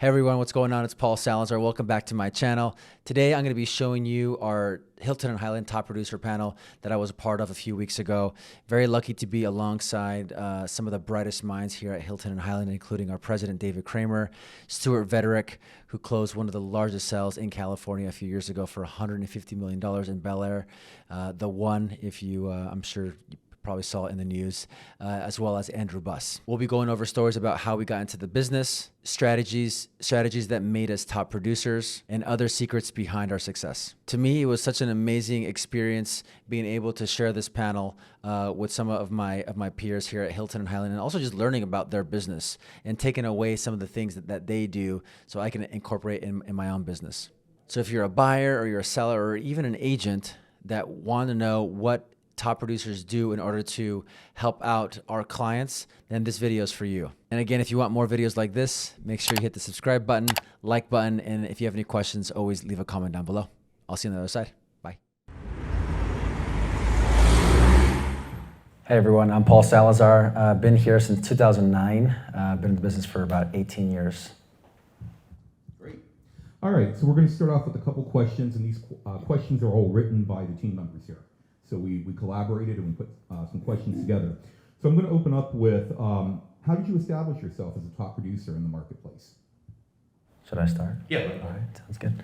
Hey everyone, what's going on? It's Paul Salazar. Welcome back to my channel. Today I'm going to be showing you our Hilton Hyland top producer panel that I was a part of a few weeks ago. Very lucky to be alongside some of the brightest minds here at Hilton Hyland, including our president, David Kramer, Stuart Vederick, who closed one of the largest sales in California a few years ago for $150 million in Bel Air. The one, if you, I'm sure you probably saw it in the news, as well as Andrew Buss. We'll be going over stories about how we got into the business, strategies that made us top producers, and other secrets behind our success. To me, it was such an amazing experience being able to share this panel with some of my peers here at Hilton Hyland, and also just learning about their business and taking away some of the things that they do so I can incorporate in my own business. So if you're a buyer or you're a seller or even an agent that want to know what top producers do in order to help out our clients, then this video is for you. And again, if you want more videos like this, make sure you hit the subscribe button, like button, and if you have any questions, always leave a comment down below. I'll see you on the other side. Bye. Hey everyone, I'm Paul Salazar. I've been here since 2009. I've been in the business for about 18 years. Great. All right, so we're going to start off with a couple questions, and these questions are all written by the team members here. So we collaborated and we put some questions together. So I'm going to open up with, how did you establish yourself as a top producer in the marketplace? Should I start? Yeah. All right, sounds good.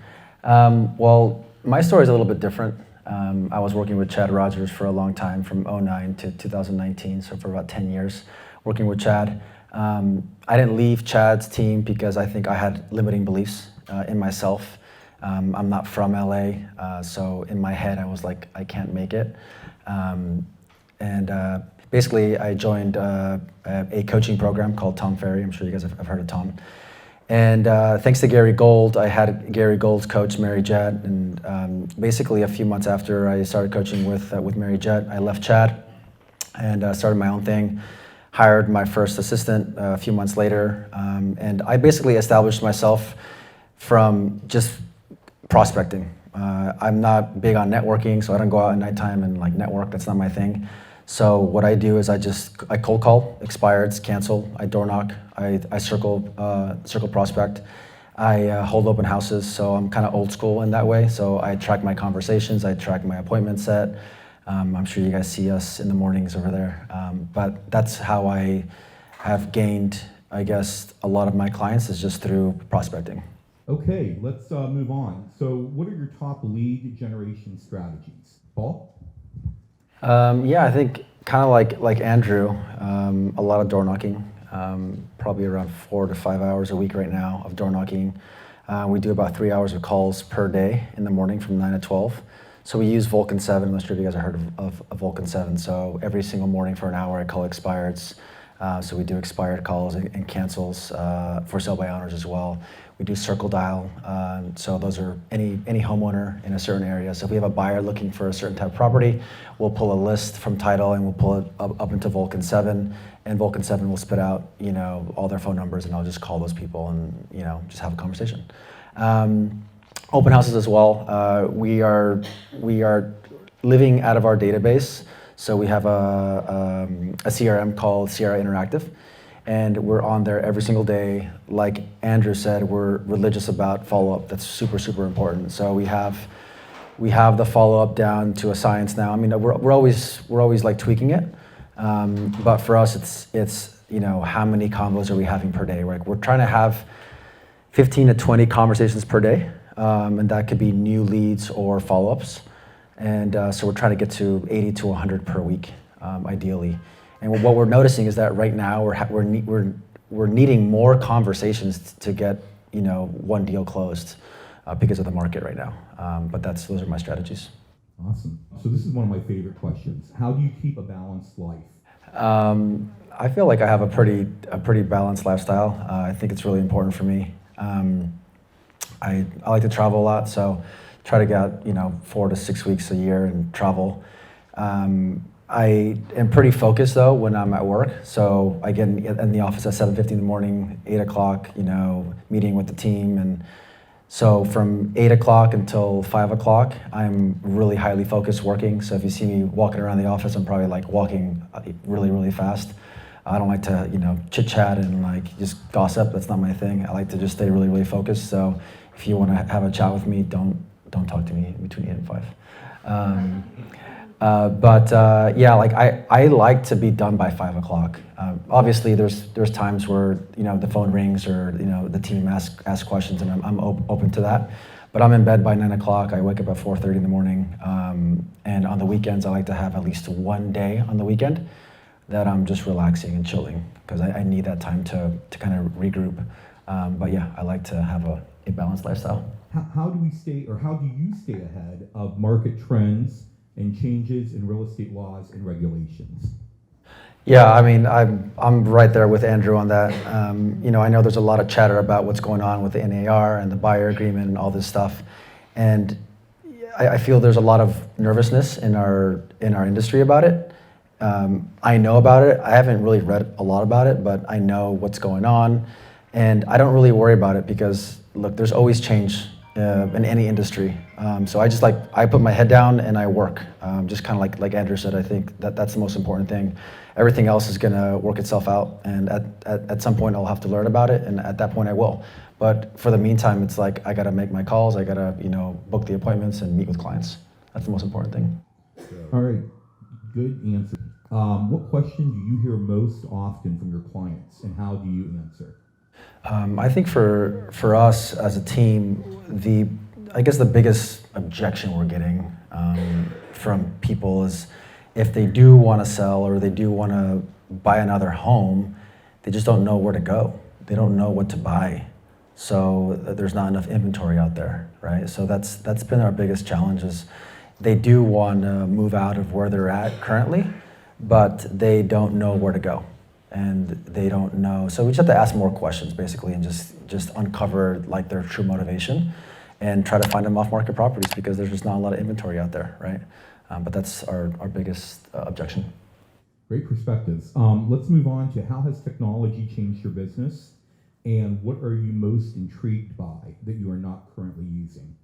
Well, my story is a little bit different. I was working with Chad Rogers for a long time, from 2009 to 2019, so for about 10 years working with Chad. I didn't leave Chad's team because I think I had limiting beliefs in myself. I'm not from LA, so in my head I was like, I can't make it. Basically I joined a coaching program called Tom Ferry. I'm sure you guys have heard of Tom. And thanks to Gary Gold, I had Gary Gold's coach, Mary Jett, and basically a few months after I started coaching with Mary Jett, I left Chad and started my own thing. Hired my first assistant a few months later, and I basically established myself from just prospecting. I'm not big on networking, so I don't go out at nighttime and like network. That's not my thing. So what I do is I cold call, expireds, cancel. I door knock. I circle prospect. I hold open houses. So I'm kind of old school in that way. So I track my conversations. I track my appointment set. I'm sure you guys see us in the mornings over there. But that's how I have gained, I guess, a lot of my clients is just through prospecting. Okay, let's move on. So what are your top lead generation strategies? Paul? Yeah, I think kind of like Andrew, a lot of door knocking, probably around 4 to 5 hours a week right now of door knocking. We do about 3 hours of calls per day in the morning from 9 to 12. So we use Vulcan 7. I'm not sure if you guys have heard of Vulcan 7. So every single morning for an hour I call expireds. So we do expired calls and cancels for sale by owners as well. We do circle dial, so those are any homeowner in a certain area. So if we have a buyer looking for a certain type of property, we'll pull a list from title and we'll pull it up into Vulcan 7, and Vulcan 7 will spit out, all their phone numbers, and I'll just call those people and, just have a conversation. Open houses as well. We are living out of our database. So we have a CRM called Sierra Interactive, and we're on there every single day. Like Andrew said, we're religious about follow-up. That's super, super important. So we have the follow-up down to a science now. I mean, we're always like tweaking it, but for us, it's how many convos are we having per day? Right? We're trying to have 15 to 20 conversations per day, and that could be new leads or follow-ups. And so we're trying to get to 80 to 100 per week, ideally. And what we're noticing is that right now we're needing more conversations to get one deal closed because of the market right now. But those are my strategies. Awesome. So this is one of my favorite questions. How do you keep a balanced life? I feel like I have a pretty balanced lifestyle. I think it's really important for me. I like to travel a lot, so try to get 4 to 6 weeks a year and travel. I am pretty focused though when I'm at work. So I get in the office at 7:50 in the morning, 8 o'clock, meeting with the team. And so from 8 o'clock until 5 o'clock, I'm really highly focused working. So if you see me walking around the office, I'm probably like walking really, really fast. I don't like to, chit chat and like just gossip. That's not my thing. I like to just stay really, really focused. So if you want to have a chat with me, don't talk to me between 8 and 5. Yeah, like I like to be done by 5 o'clock. Obviously, there's times where the phone rings or the team asks questions, and I'm open to that. But I'm in bed by 9 o'clock. I wake up at 4:30 in the morning, and on the weekends I like to have at least one day on the weekend that I'm just relaxing and chilling because I need that time to kind of regroup. But yeah, I like to have a balanced lifestyle. How do you stay ahead of market trends and changes in real estate laws and regulations? Yeah, I mean, I'm right there with Andrew on that. I know there's a lot of chatter about what's going on with the NAR and the buyer agreement and all this stuff, and I feel there's a lot of nervousness in our industry about it. I know about it. I haven't really read a lot about it, but I know what's going on, and I don't really worry about it because look, there's always change in any industry. So I put my head down and I work. Just kind of like Andrew said, I think that's the most important thing. Everything else is going to work itself out, and at some point I'll have to learn about it, and at that point I will. But for the meantime, it's like I got to make my calls. I got to book the appointments and meet with clients. That's the most important thing. All right, good answer. What question do you hear most often from your clients, and how do you answer? I think for us as a team, I guess the biggest objection we're getting from people is if they do want to sell or they do want to buy another home, they just don't know where to go. They don't know what to buy. So there's not enough inventory out there, right? So that's been our biggest challenge is they do want to move out of where they're at currently, but they don't know where to go. And they don't know. So we just have to ask more questions basically and just uncover like their true motivation and try to find them off-market properties because there's just not a lot of inventory out there, right? But that's our biggest objection. Great perspectives. Let's move on to how has technology changed your business and what are you most intrigued by that you are not currently using?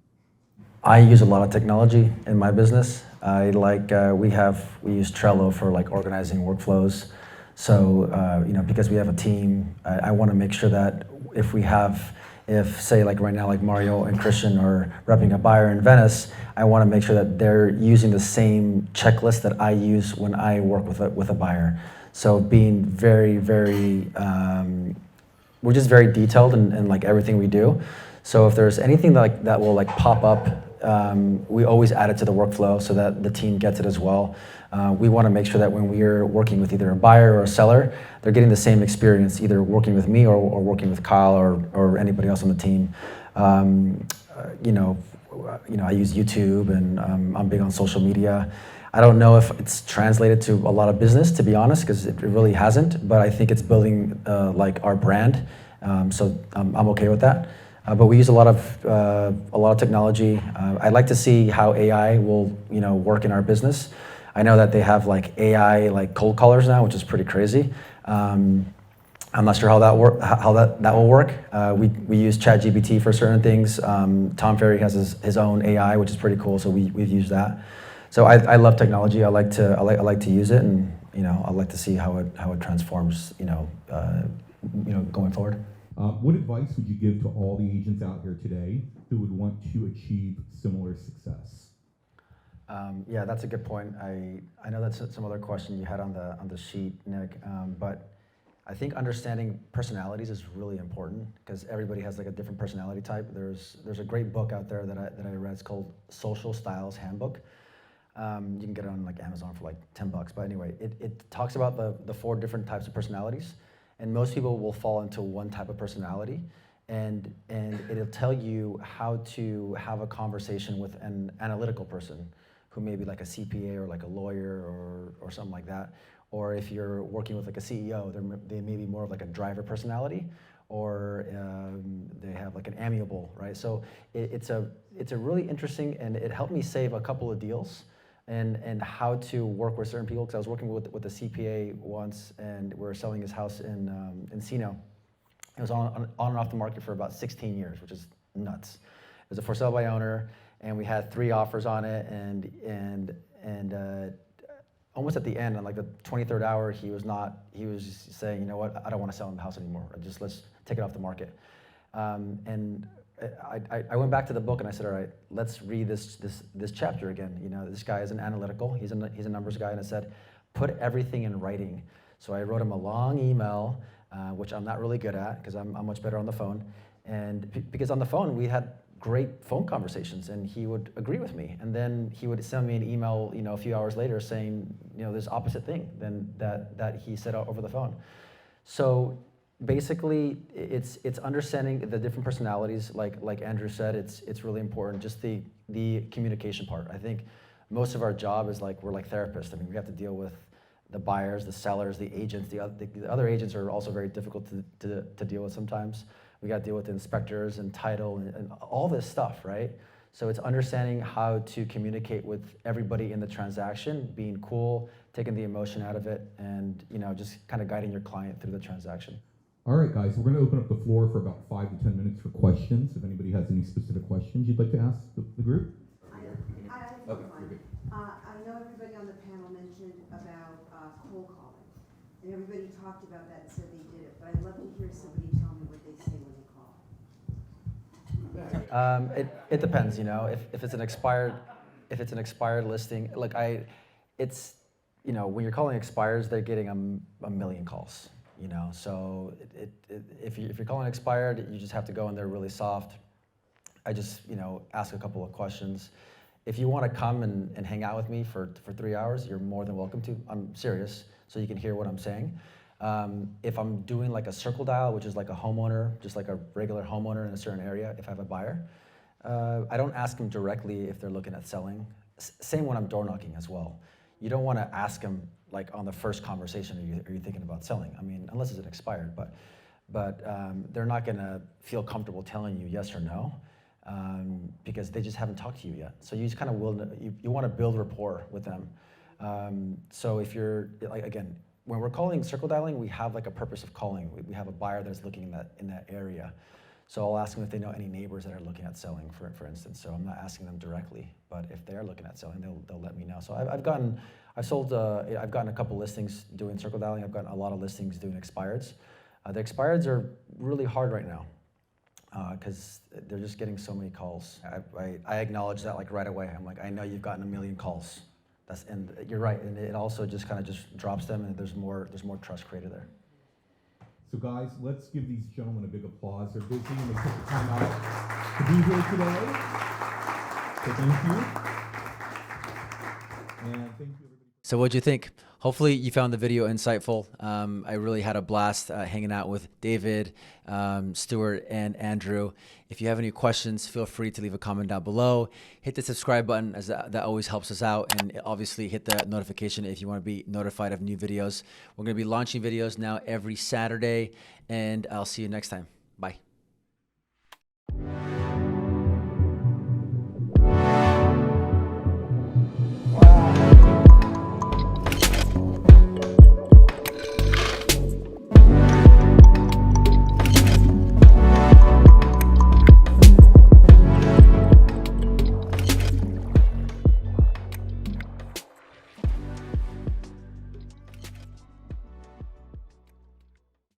I use a lot of technology in my business. We use Trello for like organizing workflows. So, because we have a team, I want to make sure that if say like right now, like Mario and Christian are repping a buyer in Venice, I want to make sure that they're using the same checklist that I use when I work with a buyer. So being very, very, we're just very detailed in like everything we do. So if there's anything that will like pop up, we always add it to the workflow so that the team gets it as well. We want to make sure that when we are working with either a buyer or a seller, they're getting the same experience, either working with me or working with Kyle or anybody else on the team. I use YouTube and I'm big on social media. I don't know if it's translated to a lot of business, to be honest, because it really hasn't. But I think it's building like our brand, so I'm okay with that. But we use a lot of technology. I'd like to see how AI will work in our business. I know that they have like AI like cold callers now, which is pretty crazy. I'm not sure how that will work. We use ChatGPT for certain things. Tom Ferry has his own AI, which is pretty cool. So we've used that. So I love technology. I like to use it, and I like to see how it transforms going forward. What advice would you give to all the agents out here today who would want to achieve similar success? Yeah, that's a good point. I know that's some other question you had on the sheet, Nick, but I think understanding personalities is really important because everybody has like a different personality type. There's a great book out there that I read. It's called Social Styles Handbook. You can get it on like Amazon for like $10. But anyway, it talks about the 4 different types of personalities, and most people will fall into one type of personality, and it'll tell you how to have a conversation with an analytical person who may be like a CPA or like a lawyer or something like that. Or if you're working with like a CEO, they may be more of like a driver personality, or they have like an amiable, right? So it's a really interesting, and it helped me save a couple of deals and how to work with certain people, because I was working with a CPA once, and we were selling his house in Encino. It was on and off the market for about 16 years, which is nuts. It was a for sale by owner, and we had 3 offers on it, and almost at the end, on like the 23rd hour, he was just saying, you know what, I don't want to sell the house anymore. Let's take it off the market. And I went back to the book and I said, all right, let's read this chapter again. You know, this guy isn't analytical. He's a numbers guy, and I said, put everything in writing. So I wrote him a long email, which I'm not really good at because I'm much better on the phone. And because on the phone we had great phone conversations, and he would agree with me, and then he would send me an email, you know, a few hours later saying, you know, this opposite thing than that he said over the phone. So basically, it's understanding the different personalities. Like Andrew said, it's really important. Just the communication part. I think most of our job is we're like therapists. I mean, we have to deal with the buyers, the sellers, the agents. The other agents are also very difficult to deal with sometimes. We got to deal with the inspectors and title and all this stuff, right? So it's understanding how to communicate with everybody in the transaction, being cool, taking the emotion out of it, and just kind of guiding your client through the transaction. All right, guys, we're going to open up the floor for about 5 to 10 minutes for questions. If anybody has any specific questions you'd like to ask the group. I have one. I know everybody on the panel mentioned about cold calling, and everybody talked about that and said they did it, but I'd love to hear somebody tell me what they say when they call. It depends, if it's an expired listing, when you're calling expires, they're getting a million calls, so if you're calling expired, you just have to go in there really soft. I just, ask a couple of questions. If you want to come and hang out with me for 3 hours, you're more than welcome to. I'm serious, so you can hear what I'm saying. If I'm doing like a circle dial, which is like a homeowner, just like a regular homeowner in a certain area, if I have a buyer, I don't ask them directly if they're looking at selling. Same when I'm door knocking as well. You don't want to ask them like on the first conversation, are you thinking about selling? I mean, unless it's an expired, but they're not going to feel comfortable telling you yes or no. Because they just haven't talked to you yet. So you just kind of you want to build rapport with them. So if you're, again, when we're calling circle dialing, we have like a purpose of calling. We have a buyer that's looking in that area. So I'll ask them if they know any neighbors that are looking at selling, for instance. So I'm not asking them directly, but if they are looking at selling, they'll let me know. So I've gotten a couple listings doing circle dialing. I've gotten a lot of listings doing expireds. The expireds are really hard right now, because they're just getting so many calls. I acknowledge that right away. I'm like, I know you've gotten a million calls. And you're right, and it also just kind of just drops them, and there's more trust created there. So guys, let's give these gentlemen a big applause. They're busy and they took the time out to be here today. So thank you. And thank you everybody. So what'd you think? Hopefully you found the video insightful. I really had a blast hanging out with David, Stuart, and Andrew. If you have any questions, feel free to leave a comment down below. Hit the subscribe button, as that always helps us out. And obviously hit the notification if you want to be notified of new videos. We're going to be launching videos now every Saturday, and I'll see you next time. Bye.